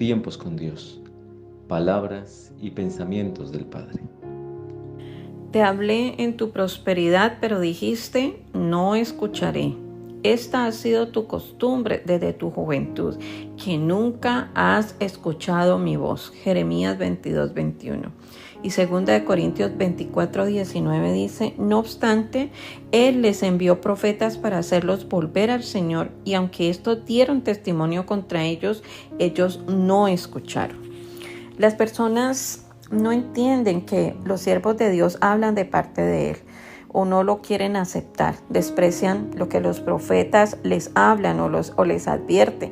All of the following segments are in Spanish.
Tiempos con Dios. Palabras y pensamientos del Padre. Te hablé en tu prosperidad, pero dijiste, no escucharé. Esta ha sido tu costumbre desde tu juventud, que nunca has escuchado mi voz. Jeremías 22:21. Y 2 Corintios 24:19 dice, no obstante, Él les envió profetas para hacerlos volver al Señor, y aunque estos dieron testimonio contra ellos, ellos no escucharon. Las personas no entienden que los siervos de Dios hablan de parte de Él o no lo quieren aceptar, desprecian lo que los profetas les hablan o les advierten,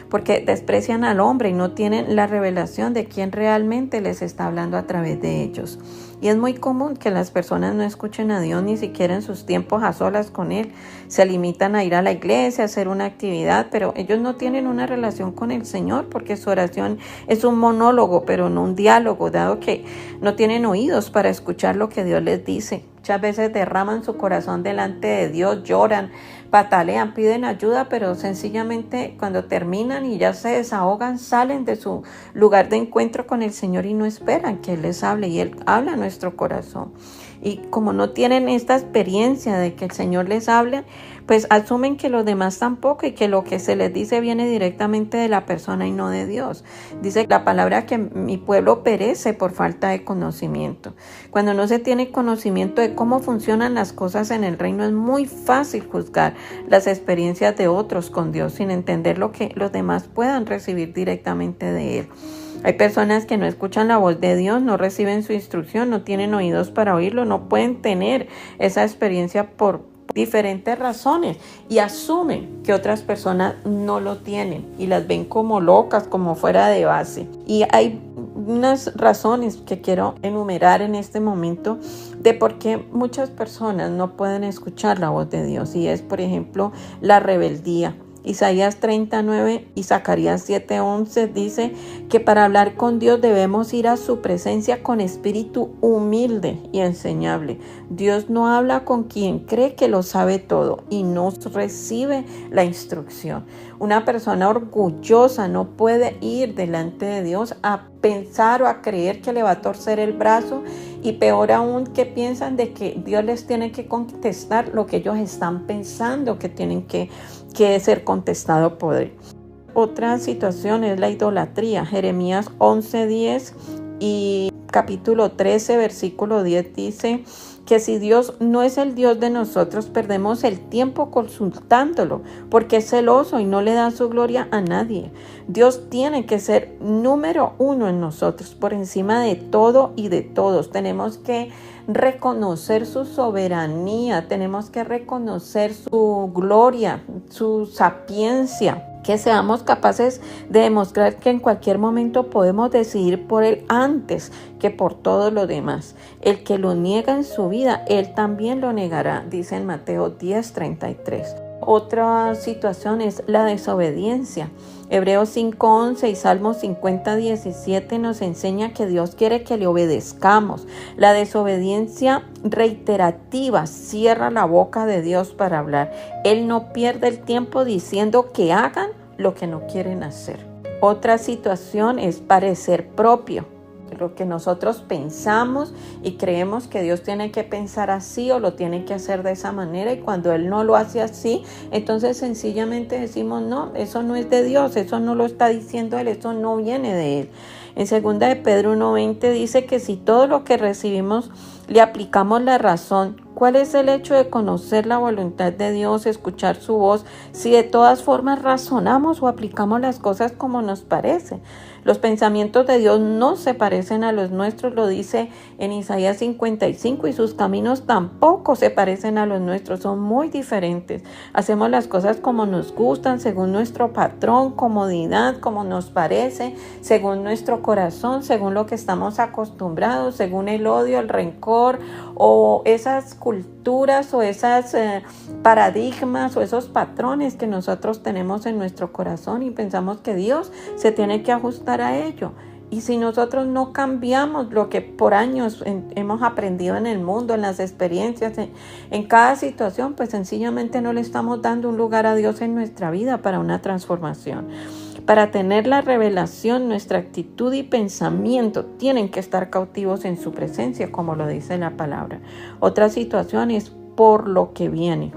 porque desprecian al hombre y no tienen la revelación de quién realmente les está hablando a través de ellos. Y es muy común que las personas no escuchen a Dios ni siquiera en sus tiempos a solas con Él. Se limitan a ir a la iglesia, a hacer una actividad, pero ellos no tienen una relación con el Señor porque su oración es un monólogo, pero no un diálogo, dado que no tienen oídos para escuchar lo que Dios les dice. Muchas veces derraman su corazón delante de Dios, lloran, patalean, piden ayuda, pero sencillamente cuando terminan y ya se desahogan, salen de su lugar de encuentro con el Señor y no esperan que Él les hable, y Él habla a nuestro corazón. Y como no tienen esta experiencia de que el Señor les hable, pues asumen que los demás tampoco y que lo que se les dice viene directamente de la persona y no de Dios. Dice la palabra que mi pueblo perece por falta de conocimiento. Cuando no se tiene conocimiento de cómo funcionan las cosas en el reino, es muy fácil juzgar las experiencias de otros con Dios sin entender lo que los demás puedan recibir directamente de Él. Hay personas que no escuchan la voz de Dios, no reciben su instrucción, no tienen oídos para oírlo, no pueden tener esa experiencia por diferentes razones y asumen que otras personas no lo tienen y las ven como locas, como fuera de base. Y hay unas razones que quiero enumerar en este momento de por qué muchas personas no pueden escuchar la voz de Dios, y es, por ejemplo, la rebeldía. Isaías 39 y Zacarías 7:11 dice que para hablar con Dios debemos ir a su presencia con espíritu humilde y enseñable. Dios no habla con quien cree que lo sabe todo y no recibe la instrucción. Una persona orgullosa no puede ir delante de Dios a pensar o a creer que le va a torcer el brazo, y peor aún, que piensan de que Dios les tiene que contestar lo que ellos están pensando que tienen que ser contestado por Él. Otra situación es la idolatría. Jeremías 11:10 y capítulo 13, versículo 10 dice que si Dios no es el Dios de nosotros, perdemos el tiempo consultándolo, porque es celoso y no le da su gloria a nadie. Dios tiene que ser número uno en nosotros, por encima de todo y de todos. Tenemos que reconocer su soberanía, tenemos que reconocer su gloria, su sapiencia. Que seamos capaces de demostrar que en cualquier momento podemos decidir por Él antes que por todo lo demás. El que lo niega en su vida, Él también lo negará, dice en Mateo 10:33. Otra situación es la desobediencia. Hebreos 5:11 y Salmos 50:17 nos enseña que Dios quiere que le obedezcamos. La desobediencia reiterativa cierra la boca de Dios para hablar. Él no pierde el tiempo diciendo que hagan lo que no quieren hacer. Otra situación es parecer propio. Lo que nosotros pensamos y creemos que Dios tiene que pensar así o lo tiene que hacer de esa manera, y cuando Él no lo hace así, entonces sencillamente decimos no, eso no es de Dios, eso no lo está diciendo Él, eso no viene de Él. En 2 de Pedro 1:20 dice que si todo lo que recibimos le aplicamos la razón, ¿cuál es el hecho de conocer la voluntad de Dios, escuchar su voz, si de todas formas razonamos o aplicamos las cosas como nos parece? Los pensamientos de Dios no se parecen a los nuestros, lo dice en Isaías 55, y sus caminos tampoco se parecen a los nuestros, son muy diferentes. Hacemos las cosas como nos gustan, según nuestro patrón, comodidad, como nos parece, según nuestro corazón, según lo que estamos acostumbrados, según el odio, el rencor o esas culturas o esas paradigmas o esos patrones que nosotros tenemos en nuestro corazón, y pensamos que Dios se tiene que ajustar a ello. Y si nosotros no cambiamos lo que por años hemos aprendido en el mundo, en las experiencias, en cada situación, pues sencillamente no le estamos dando un lugar a Dios en nuestra vida para una transformación. Para tener la revelación, nuestra actitud y pensamiento tienen que estar cautivos en su presencia, como lo dice la palabra. Otra situación es por lo que viene.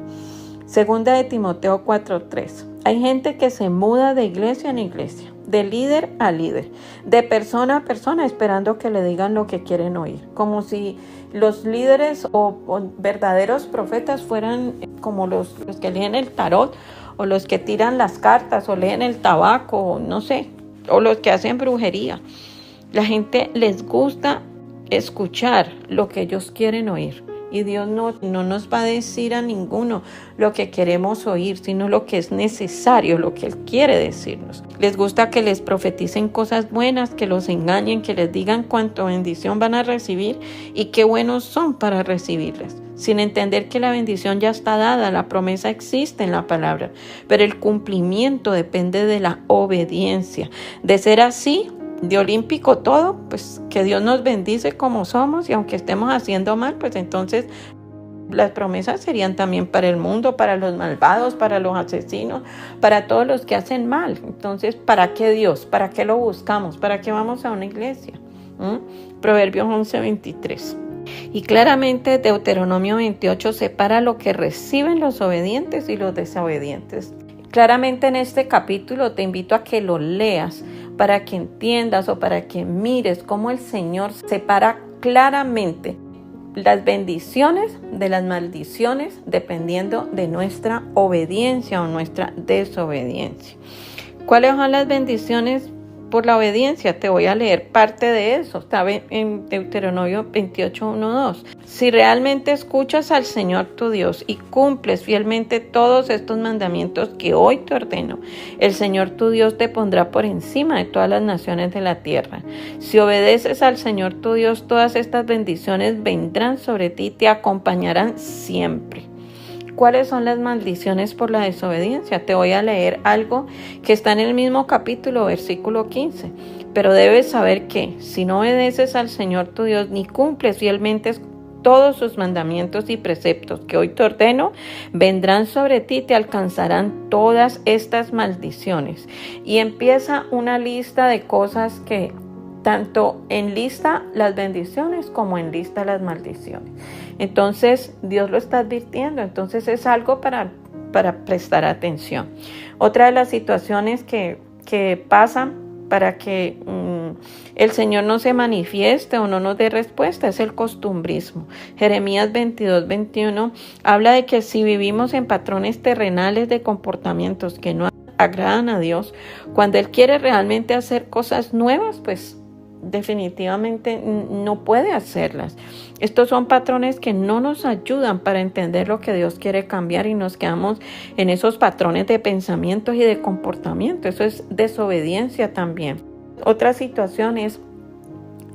Segunda de Timoteo 4:3. Hay gente que se muda de iglesia en iglesia, de líder a líder, de persona a persona, esperando que le digan lo que quieren oír. Como si los líderes o verdaderos profetas fueran como los que leen el tarot, o los que tiran las cartas, o leen el tabaco, no sé, o los que hacen brujería. La gente les gusta escuchar lo que ellos quieren oír. Y Dios no nos va a decir a ninguno lo que queremos oír, sino lo que es necesario, lo que Él quiere decirnos. Les gusta que les profeticen cosas buenas, que los engañen, que les digan cuánta bendición van a recibir y qué buenos son para recibirlas, sin entender que la bendición ya está dada, la promesa existe en la palabra, pero el cumplimiento depende de la obediencia. De ser así, de olímpico todo, pues que Dios nos bendice como somos, y aunque estemos haciendo mal, pues entonces las promesas serían también para el mundo, para los malvados, para los asesinos, para todos los que hacen mal. Entonces, ¿para qué Dios? ¿Para qué lo buscamos? ¿Para qué vamos a una iglesia? Proverbios 11:23. Y claramente Deuteronomio 28 separa lo que reciben los obedientes y los desobedientes. Claramente en este capítulo te invito a que lo leas para que entiendas o para que mires cómo el Señor separa claramente las bendiciones de las maldiciones dependiendo de nuestra obediencia o nuestra desobediencia. ¿Cuáles son las bendiciones por la obediencia? Te voy a leer parte de eso. Está en Deuteronomio 28:1-2. Si realmente escuchas al Señor tu Dios y cumples fielmente todos estos mandamientos que hoy te ordeno, el Señor tu Dios te pondrá por encima de todas las naciones de la tierra. Si obedeces al Señor tu Dios, todas estas bendiciones vendrán sobre ti y te acompañarán siempre. ¿Cuáles son las maldiciones por la desobediencia? Te voy a leer algo que está en el mismo capítulo, versículo 15. Pero debes saber que si no obedeces al Señor tu Dios ni cumples fielmente todos sus mandamientos y preceptos que hoy te ordeno, vendrán sobre ti y te alcanzarán todas estas maldiciones. Y empieza una lista de cosas que tanto en lista las bendiciones como en lista las maldiciones. Entonces Dios lo está advirtiendo, entonces es algo para prestar atención. Otra de las situaciones que pasan para que el Señor no se manifieste o no nos dé respuesta es el costumbrismo. Jeremías 22:21 habla de que si vivimos en patrones terrenales de comportamientos que no agradan a Dios, cuando Él quiere realmente hacer cosas nuevas, pues definitivamente no puede hacerlas. Estos son patrones que no nos ayudan para entender lo que Dios quiere cambiar y nos quedamos en esos patrones de pensamientos y de comportamiento. Eso es desobediencia también. Otra situación es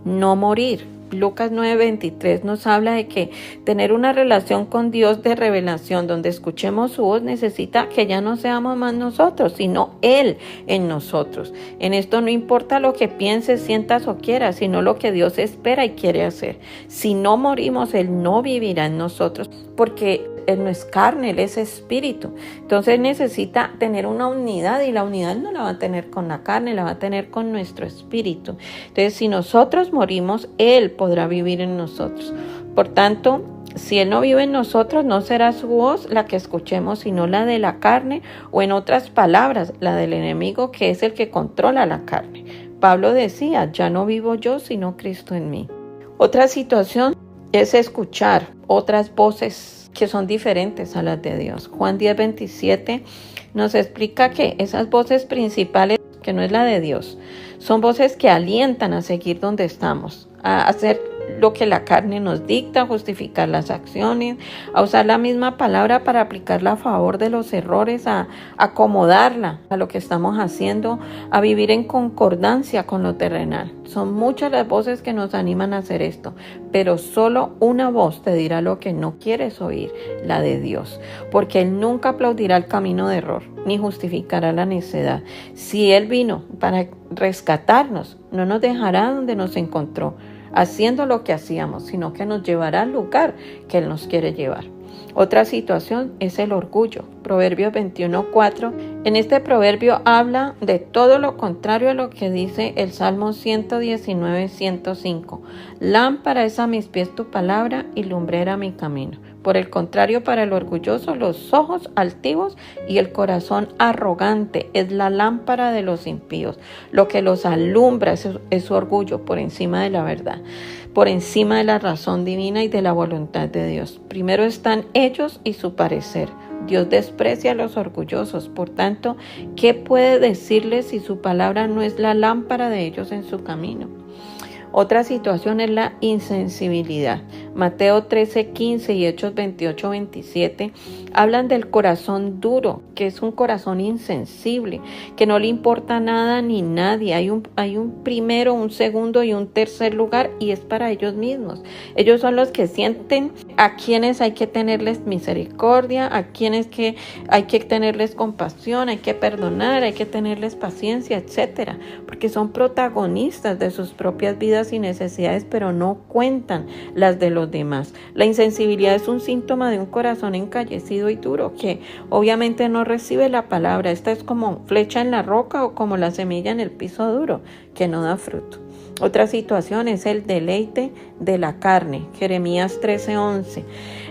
no morir. Lucas 9:23 nos habla de que tener una relación con Dios de revelación, donde escuchemos su voz, necesita que ya no seamos más nosotros, sino Él en nosotros. En esto no importa lo que pienses, sientas o quieras, sino lo que Dios espera y quiere hacer. Si no morimos, Él no vivirá en nosotros, porque Él no es carne, Él es espíritu. Entonces necesita tener una unidad, y la unidad no la va a tener con la carne, la va a tener con nuestro espíritu. Entonces, si nosotros morimos, Él podrá vivir en nosotros. Por tanto, si Él no vive en nosotros, no será su voz la que escuchemos, sino la de la carne, o en otras palabras, la del enemigo, que es el que controla la carne. Pablo decía, ya no vivo yo, sino Cristo en mí. Otra situación es escuchar otras voces que son diferentes a las de Dios. Juan 10:27 nos explica que esas voces principales, que no es la de Dios, son voces que alientan a seguir donde estamos, a hacer lo que la carne nos dicta, a justificar las acciones, a usar la misma palabra para aplicarla a favor de los errores, a acomodarla a lo que estamos haciendo, a vivir en concordancia con lo terrenal. Son muchas las voces que nos animan a hacer esto, pero solo una voz te dirá lo que no quieres oír, la de Dios, porque Él nunca aplaudirá el camino de error, ni justificará la necedad. Si Él vino para rescatarnos, no nos dejará donde nos encontró, haciendo lo que hacíamos, sino que nos llevará al lugar que Él nos quiere llevar. Otra situación es el orgullo. Proverbios 21:4. En este proverbio habla de todo lo contrario a lo que dice el Salmo 119:105. Lámpara es a mis pies tu palabra y lumbrera mi camino. Por el contrario, para el orgulloso, los ojos altivos y el corazón arrogante es la lámpara de los impíos. Lo que los alumbra es su orgullo por encima de la verdad, por encima de la razón divina y de la voluntad de Dios. Primero están ellos y su parecer. Dios desprecia a los orgullosos. Por tanto, ¿qué puede decirles si su palabra no es la lámpara de ellos en su camino? Otra situación es la insensibilidad. Mateo 13:15 y Hechos 28:27 hablan del corazón duro, que es un corazón insensible, que no le importa nada ni nadie. Hay un primero, un segundo y un tercer lugar, y es para ellos mismos. Ellos son los que sienten a quienes hay que tenerles misericordia, a quienes que hay que tenerles compasión, hay que perdonar, hay que tenerles paciencia, etcétera, porque son protagonistas de sus propias vidas y necesidades, pero no cuentan las de los demás. La insensibilidad es un síntoma de un corazón encallecido y duro que obviamente no recibe la palabra. Esta es como flecha en la roca o como la semilla en el piso duro que no da fruto. Otra situación es el deleite de la carne. Jeremías 13:11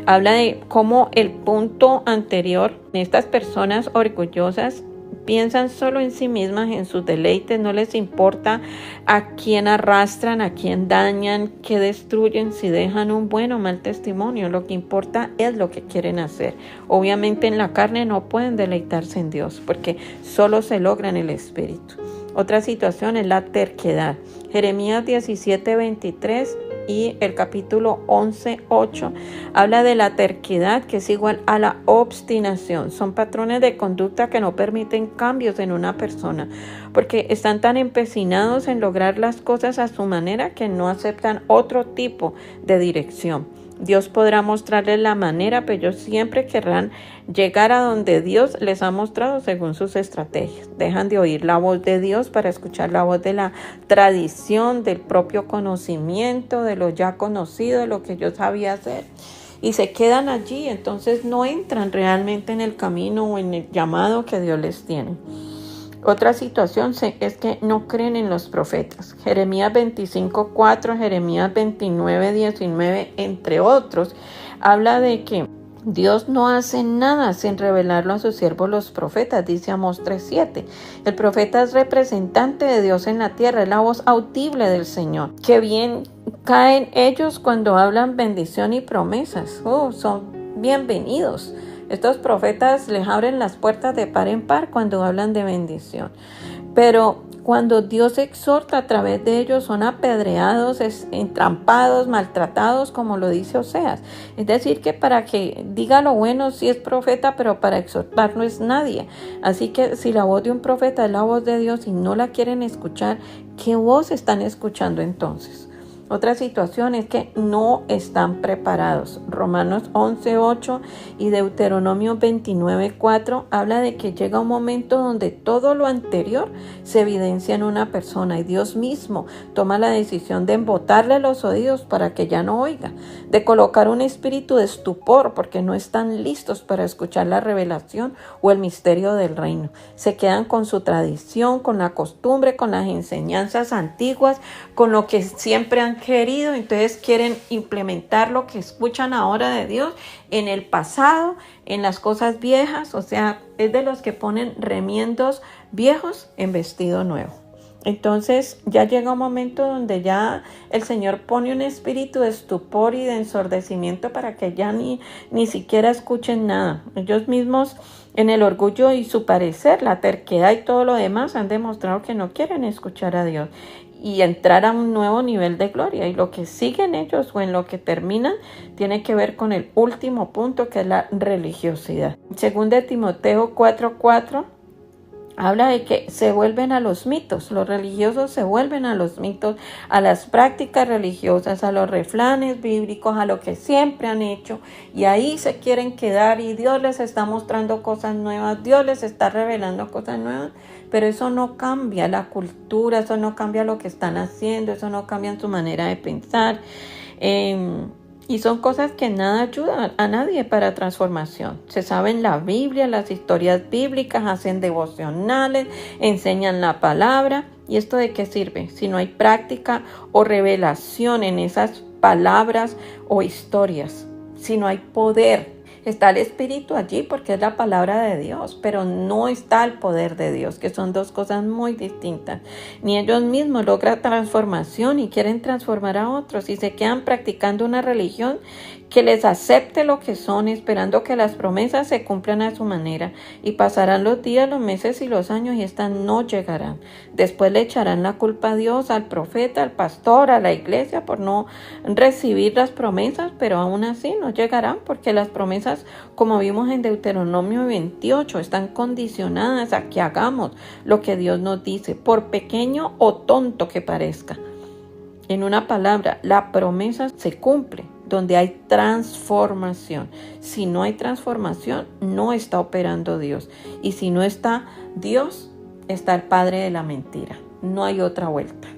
habla de cómo el punto anterior, estas personas orgullosas piensan solo en sí mismas, en sus deleites, no les importa a quién arrastran, a quién dañan, qué destruyen, si dejan un buen o mal testimonio. Lo que importa es lo que quieren hacer. Obviamente en la carne no pueden deleitarse en Dios porque solo se logra en el Espíritu. Otra situación es la terquedad. Jeremías 17:23 y el capítulo 11:8 habla de la terquedad, que es igual a la obstinación. Son patrones de conducta que no permiten cambios en una persona porque están tan empecinados en lograr las cosas a su manera que no aceptan otro tipo de dirección. Dios podrá mostrarles la manera, pero ellos siempre querrán llegar a donde Dios les ha mostrado según sus estrategias. Dejan de oír la voz de Dios para escuchar la voz de la tradición, del propio conocimiento, de lo ya conocido, de lo que yo sabía hacer. Y se quedan allí, entonces no entran realmente en el camino o en el llamado que Dios les tiene. Otra situación es que no creen en los profetas. Jeremías 25:4, Jeremías 29:19, entre otros, habla de que Dios no hace nada sin revelarlo a sus siervos los profetas, dice Amós 3:7. El profeta es representante de Dios en la tierra, es la voz audible del Señor. Qué bien caen ellos cuando hablan bendición y promesas. Son bienvenidos. Estos profetas les abren las puertas de par en par cuando hablan de bendición. Pero cuando Dios exhorta a través de ellos son apedreados, entrampados, maltratados, como lo dice Oseas. Es decir, que para que diga lo bueno sí es profeta, pero para exhortar no es nadie. Así que si la voz de un profeta es la voz de Dios y no la quieren escuchar, ¿qué voz están escuchando entonces? Otra situación es que no están preparados. Romanos 11:8 y Deuteronomio 29:4 habla de que llega un momento donde todo lo anterior se evidencia en una persona y Dios mismo toma la decisión de embotarle los oídos para que ya no oiga, de colocar un espíritu de estupor porque no están listos para escuchar la revelación o el misterio del reino. Se quedan con su tradición, con la costumbre, con las enseñanzas antiguas, con lo que siempre han querido, entonces quieren implementar lo que escuchan ahora de Dios en el pasado, en las cosas viejas, o sea, es de los que ponen remiendos viejos en vestido nuevo. Entonces ya llega un momento donde ya el Señor pone un espíritu de estupor y de ensordecimiento para que ya ni siquiera escuchen nada. Ellos mismos en el orgullo y su parecer, la terquedad y todo lo demás han demostrado que no quieren escuchar a Dios y entrar a un nuevo nivel de gloria. Y lo que siguen ellos o en lo que terminan tiene que ver con el último punto, que es la religiosidad. Según de Timoteo 4:4 habla de que se vuelven a los mitos. Los religiosos se vuelven a los mitos, a las prácticas religiosas, a los refranes bíblicos, a lo que siempre han hecho, y ahí se quieren quedar y Dios les está mostrando cosas nuevas, Dios les está revelando cosas nuevas, pero eso no cambia la cultura, eso no cambia lo que están haciendo, eso no cambia su manera de pensar. Y son cosas que nada ayudan a nadie para transformación. Se saben la Biblia, las historias bíblicas, hacen devocionales, enseñan la palabra. ¿Y esto de qué sirve? Si no hay práctica o revelación en esas palabras o historias. Si no hay poder. Está el Espíritu allí porque es la palabra de Dios, pero no está el poder de Dios, que son dos cosas muy distintas. Ni ellos mismos logran transformación y quieren transformar a otros y se quedan practicando una religión que les acepte lo que son, esperando que las promesas se cumplan a su manera. Y pasarán los días, los meses y los años y estas no llegarán. Después le echarán la culpa a Dios, al profeta, al pastor, a la iglesia por no recibir las promesas, pero aún así no llegarán porque las promesas, como vimos en Deuteronomio 28, están condicionadas a que hagamos lo que Dios nos dice, por pequeño o tonto que parezca. En una palabra, la promesa se cumple donde hay transformación. Si no hay transformación, no está operando Dios. Y si no está Dios, está el padre de la mentira. No hay otra vuelta.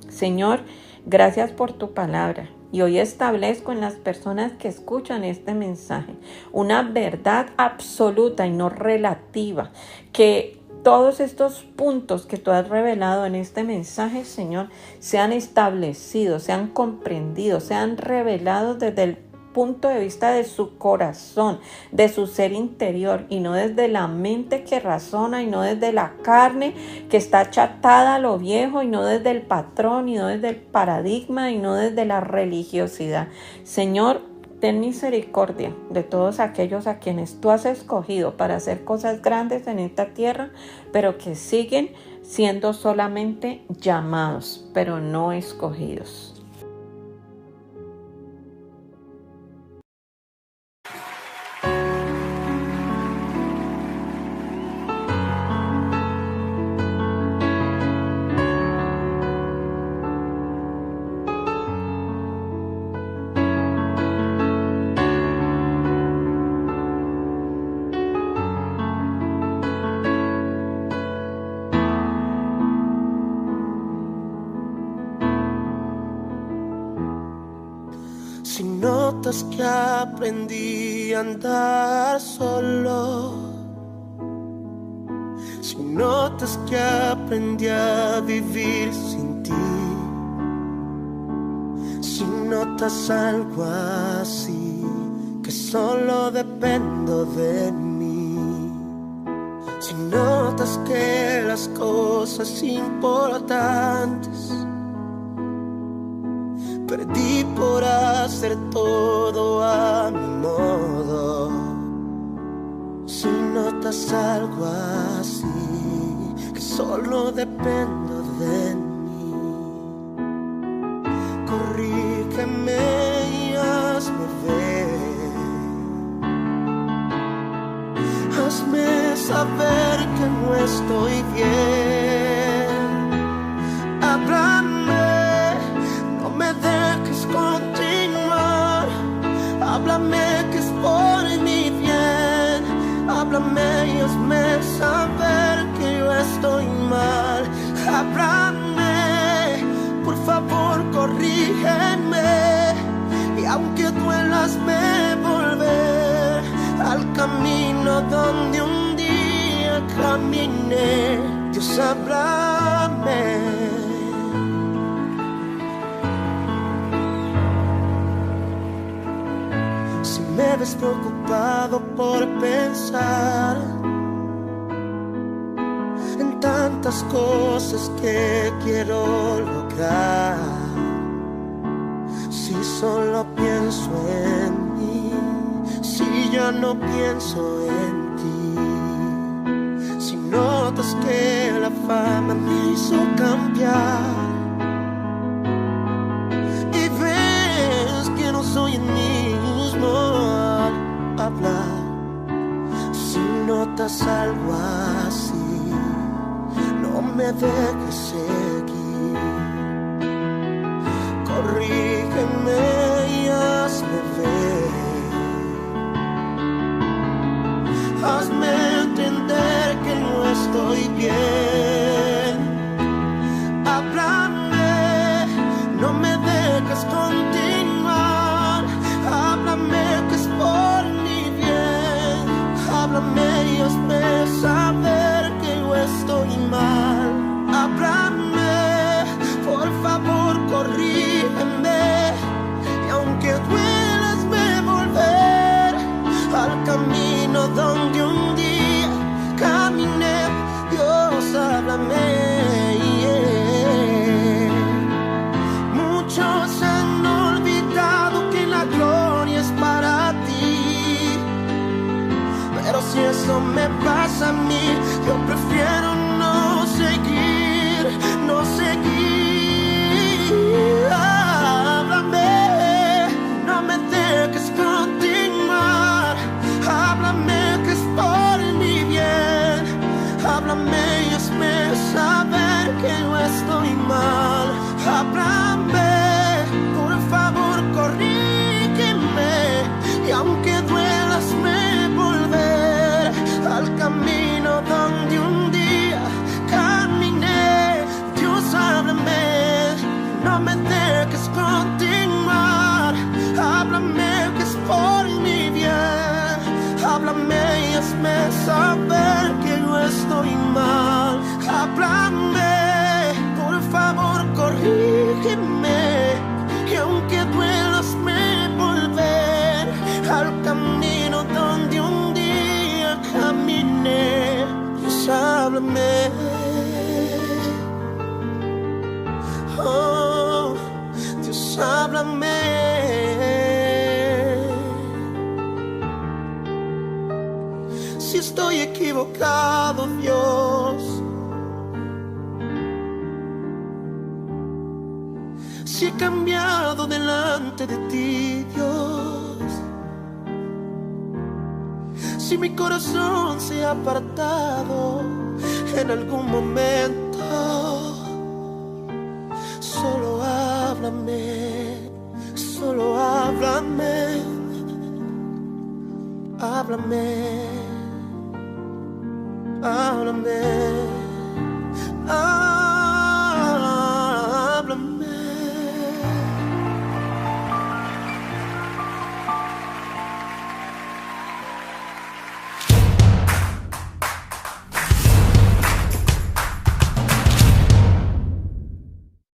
Señor, gracias por tu palabra. Y hoy establezco en las personas que escuchan este mensaje una verdad absoluta y no relativa, que todos estos puntos que tú has revelado en este mensaje, Señor, sean establecidos, sean comprendidos, sean revelados desde el punto de vista de su corazón, de su ser interior, y no desde la mente que razona, y no desde la carne que está achatada a lo viejo, y no desde el patrón, y no desde el paradigma, y no desde la religiosidad. Señor, ten misericordia de todos aquellos a quienes tú has escogido para hacer cosas grandes en esta tierra, pero que siguen siendo solamente llamados, pero no escogidos. Si notas que aprendí a andar solo, si notas que aprendí a vivir sin ti, si notas algo así, que solo dependo de mí, si notas que las cosas importantes perdí por hacer todo a mi modo, si notas algo así, que solo dependo de mí, corrígeme y hazme ver, hazme saber que no estoy bien, háblame. Continuar, háblame que es por mi bien, háblame y hazme saber que yo estoy mal, háblame, por favor corrígeme, y aunque duela hazme volver al camino donde un día caminé. Dios, háblame. Me ves preocupado por pensar en tantas cosas que quiero lograr. Si solo pienso en mí, si ya no pienso en ti, si notas que la fama me hizo cambiar y ves que no soy el mismo al hablar, si notas algo así, no me dejes seguir, corrígeme y hazme ver, hazme entender que no estoy bien, háblame, no me dejes continuar, si eso me pasa a mí, yo prefiero no seguir, no seguir. Háblame, no me dejes continuar. Háblame que es por mi bien. Háblame y hazme saber que yo estoy mal. Háblame, por favor, corrígeme. Y aunque duela, hazme volver al camino donde un día caminé. Dios, háblame, no me dejes continuar. Háblame que es por mi bien. Háblame y hazme saber que yo estoy mal. Háblame, por favor, corrígeme. Y aunque duela, hazme volver al camino donde un día caminé. Dios, háblame. Oh, Dios, háblame. Si estoy equivocado, Dios, si he cambiado delante de ti, Dios, si mi corazón se ha apartado en algún momento, solo háblame, solo háblame, háblame, háblame.